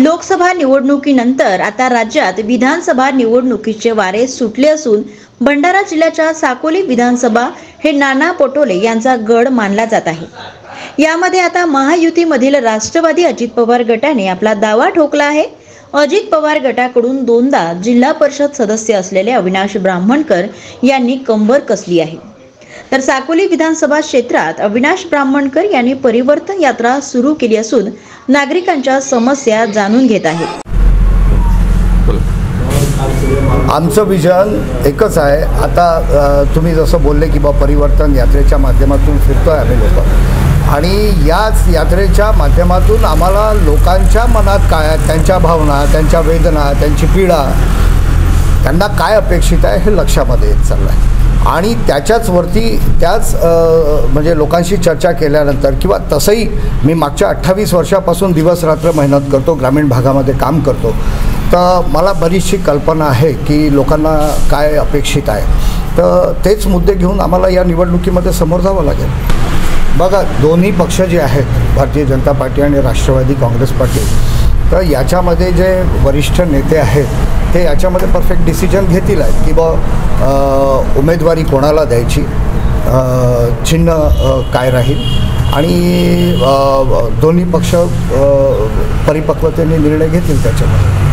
लोकसभा निवडणुकीनंतर आता राज्यात विधानसभा निवडणुकीचे वारे सुटले असून भंडारा जिल्ह्याच्या साकोली विधानसभा हे नाना पटोले यांचा गड मानला जात आहे। यामध्ये आता महायुतीमधील राष्ट्रवादी अजित पवार गटाने आपला दावा ठोकला आहे। अजित पवार गटाकडून दोनदा जिल्हा परिषद सदस्य असलेले अविनाश ब्राह्मणकर यांनी कंबर कसली आहे। तर साकोली विधानसभा क्षेत्रात अविनाश ब्राह्मणकर यांनी परिवर्तन यात्रा सुरू केली असून नागरिकांच्या समस्या जाणून घेत आहेत। आमचं विजन एकच आहे। आता तुम्ही जसं बोलले की बा परिवर्तन यात्रेच्या माध्यमातून फिरतोय आम्ही लोक, आणि याच यात्रेच्या माध्यमातून आम्हाला लोकांच्या मनात काय, त्यांच्या भावना, त्यांच्या वेदना, त्यांची पीडा, त्यांना काय अपेक्षित आहे हे लक्षामध्ये येत चाललं आहे। आणि त्याच्याच म्हणजे लोकांशी चर्चा केल्यानंतर, किंवा तसंही मी मागच्या 28 वर्षापासून दिवस रात्र मेहनत करतो, ग्रामीण भागामध्ये काम करतो, तर मला बरीचशी कल्पना आहे की लोकांना काय अपेक्षित आहे। तर तेच मुद्दे घेऊन आम्हाला या निवडणुकीमध्ये समोर जावं लागेल। बघा, दोन्ही पक्ष जे आहेत, भारतीय जनता पार्टी आणि राष्ट्रवादी काँग्रेस पार्टी, तर याच्यामध्ये जे वरिष्ठ नेते आहेत ते याच्यामध्ये परफेक्ट डिसिजन घेतील आहेत की उमेदवारी कोणाला द्यायची, चिन्ह काय राहील, आणि दोन्ही पक्ष परिपक्वतेने निर्णय घेतील त्याच्यामध्ये।